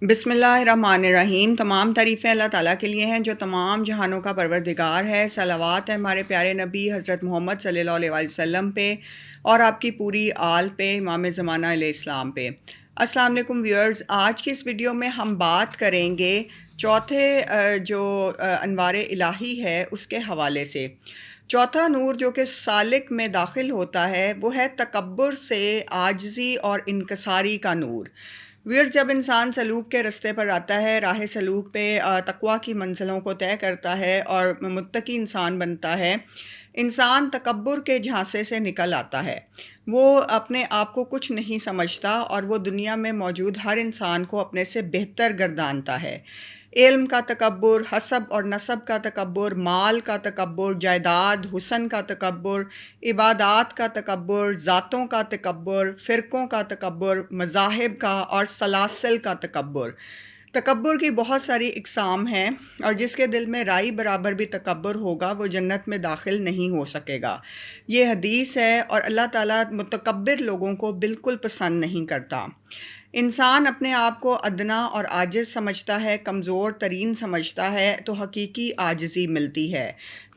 बिस्मिल्लाहिर्रहमानिर्रहीम। तमाम तारीफ़ें अल्लाह ताला के लिए हैं जो तमाम जहानों का परवरदिगार है। सलावत है हमारे प्यारे नबी हज़रत मोहम्मद सल्लल्लाहु अलैहि वसल्लम पे और आपकी पूरी आल पे, इमाम ज़माना अलैहिस्सलाम पे। अस्सलाम वालेकुम व्यूअर्स, आज की इस वीडियो में हम बात करेंगे चौथे जो अनवार इलाही है उसके हवाले से। चौथा नूर जो कि सालिक में दाखिल होता है वो है तकब्बुर से आजिज़ी और इनकसारी का नूर। व्यूअर्स, जब इंसान सलूक के रास्ते पर आता है, राह सलूक पे तक़वा की मंजिलों को तय करता है और मुत्तकी इंसान बनता है, इंसान तकब्बुर के झांसे से निकल आता है। वो अपने आप को कुछ नहीं समझता और वो दुनिया में मौजूद हर इंसान को अपने से बेहतर गर्दानता है। इल्म का तकब्बुर, हसब और नसब का तकब्बुर, माल का तकब्बुर, जायदाद, हुस्न का तकब्बुर, इबादात का तकब्बुर, ज़ातों का तकब्बुर, फ़िरक़ों का तकब्बुर, मज़ाहिब का और सलासिल का तकब्बुर। तकब्बुर की बहुत सारी इक़साम हैं और जिसके दिल में राई बराबर भी तकब्बुर होगा वो जन्नत में दाखिल नहीं हो सकेगा। ये हदीस है और अल्लाह ताला मुतकब्बिर लोगों को बिल्कुल पसंद नहीं करता। इंसान अपने आप को अदना और आजिज़ समझता है, कमज़ोर तरीन समझता है तो हकीकी आजिज़ी मिलती है।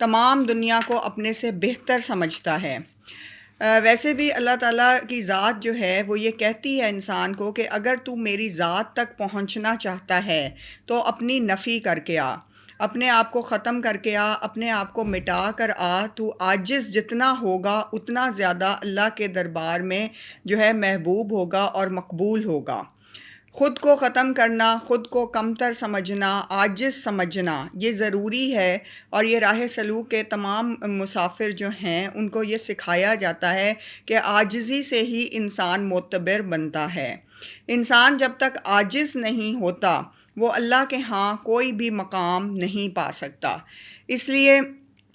तमाम दुनिया को अपने से बेहतर समझता है। वैसे भी अल्लाह ताला की ज़ात जो है वो ये कहती है इंसान को कि अगर तू मेरी ज़ात तक पहुंचना चाहता है तो अपनी नफ़ी करके आ, अपने आप को ख़त्म करके आ, अपने आप को मिटा कर आ। तू आजिज़ जितना होगा उतना ज़्यादा अल्लाह के दरबार में जो है महबूब होगा और मकबूल होगा। ख़ुद को ख़त्म करना, ख़ुद को कमतर समझना, आजिज़ समझना ये ज़रूरी है और ये राह सलूक के तमाम मुसाफिर जो हैं उनको ये सिखाया जाता है कि आजिज़ी से ही इंसान मोतबर बनता है। इंसान जब तक आजिज़ नहीं होता वो अल्लाह के यहाँ कोई भी मकाम नहीं पा सकता। इसलिए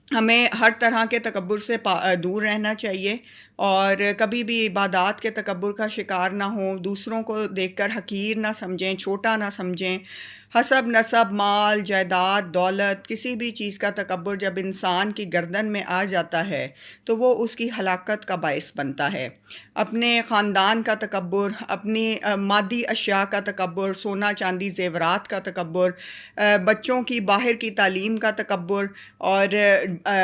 हमें हर तरह के तकब्बुर से दूर रहना चाहिए और कभी भी इबादात के तकब्बुर का शिकार ना हो, दूसरों को देखकर हकीर ना समझें, छोटा ना समझें। हसब नसब, माल, जायदाद, दौलत, किसी भी चीज़ का तकब्बुर जब इंसान की गर्दन में आ जाता है तो वो उसकी हलाकत का बाइस बनता है। अपने ख़ानदान का तकब्बुर, अपनी मादी अशिया का तकब्बुर, सोना चांदी ज़ेवरात का तकब्बुर, बच्चों की बाहर की तालीम का तकब्बुर और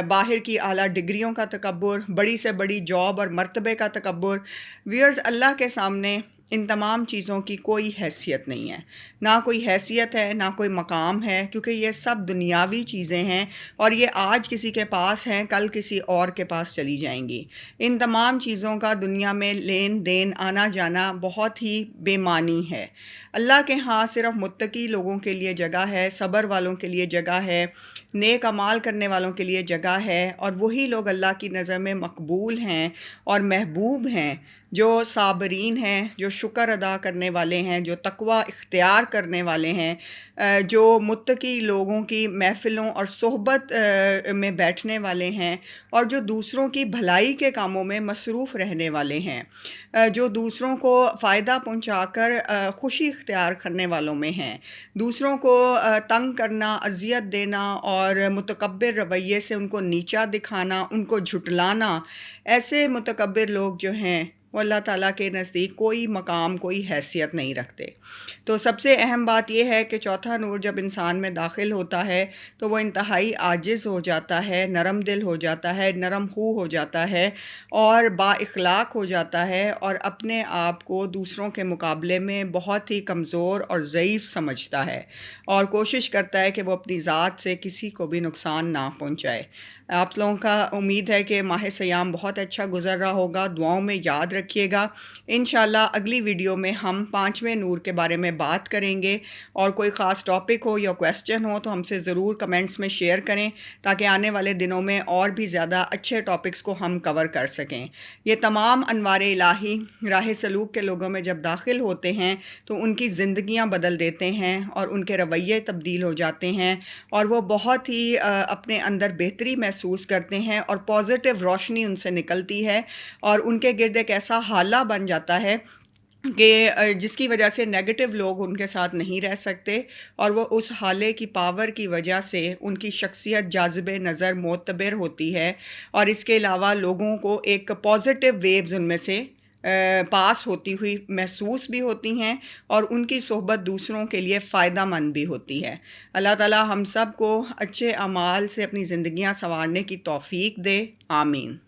बाहर की आला डिग्रियों का तकब्बुर, बड़ी से बड़ी जॉब और मर्तबे का तकब्बुर। व्यूअर्स, अल्लाह के सामने इन तमाम चीज़ों की कोई हैसियत नहीं है, ना कोई हैसियत है, ना कोई मकाम है, क्योंकि ये सब दुनियावी चीज़ें हैं और ये आज किसी के पास हैं, कल किसी और के पास चली जाएंगी। इन तमाम चीज़ों का दुनिया में लेन देन, आना जाना बहुत ही बेमानी है। अल्लाह के यहाँ सिर्फ मुत्तकी लोगों के लिए जगह है, सब्र वालों के लिए जगह है, नेक अमाल करने वालों के लिए जगह है और वही लोग अल्लाह की नज़र में मकबूल हैं और महबूब हैं जो साबरीन हैं, जो शुक्र अदा करने वाले हैं, जो तकवा इख्तियार करने वाले हैं, जो मुत्तकी लोगों की महफ़िलों और सोहबत में बैठने वाले हैं और जो दूसरों की भलाई के कामों में मसरूफ़ रहने वाले हैं, जो दूसरों को फ़ायदा पहुंचाकर खुशी इख्तियार करने वालों में हैं। दूसरों को तंग करना, अज़ियत देना और मुतकब्बिर रवैये से उनको नीचा दिखाना, उनको झुटलाना, ऐसे मुतकब्बिर लोग जो हैं वो अल्लाह ताला के नज़दीक कोई मकाम, कोई हैसियत नहीं रखते। तो सबसे अहम बात यह है कि चौथा नूर जब इंसान में दाखिल होता है तो वो इंतहाई आजिज़ हो जाता है, नरम दिल हो जाता है, नरम खू हो जाता है और बाइख़लाक़ हो जाता है और अपने आप को दूसरों के मुकाबले में बहुत ही कमज़ोर और ज़ईफ़ समझता है और कोशिश करता है कि वो अपनी ज़ात से किसी को भी नुकसान ना पहुँचाए। आप लोगों का उम्मीद है कि माह सयाम बहुत अच्छा गुज़र रहा होगा। दुआओं में याद रखिएगा। इंशाल्लाह अगली वीडियो में हम 5वें नूर के बारे में बात करेंगे और कोई ख़ास टॉपिक हो या क्वेश्चन हो तो हमसे ज़रूर कमेंट्स में शेयर करें ताकि आने वाले दिनों में और भी ज़्यादा अच्छे टॉपिक्स को हम कवर कर सकें। ये तमाम अनवार इलाही राह सलूक के लोगों में जब दाखिल होते हैं तो उनकी ज़िंदगियाँ बदल देते हैं और उनके रवैये तब्दील हो जाते हैं और वो बहुत ही अपने अंदर बेहतरी महसूस करते हैं और पॉजिटिव रोशनी उनसे निकलती है और उनके गिर्द एक ऐसा हाला बन जाता है कि जिसकी वजह से नेगेटिव लोग उनके साथ नहीं रह सकते और वो उस हाले की पावर की वजह से उनकी शख्सियत जाज़िबे नज़र मोतबर होती है और इसके अलावा लोगों को एक पॉजिटिव वेव्स उनमें से پاس ہوتی ہوئی محسوس بھی ہوتی ہیں اور ان کی صحبت دوسروں کے لیے فائدہ مند بھی ہوتی ہے۔ اللہ تعالی ہم سب کو اچھے اعمال سے اپنی زندگیاں سنوارنے کی توفیق دے، آمین۔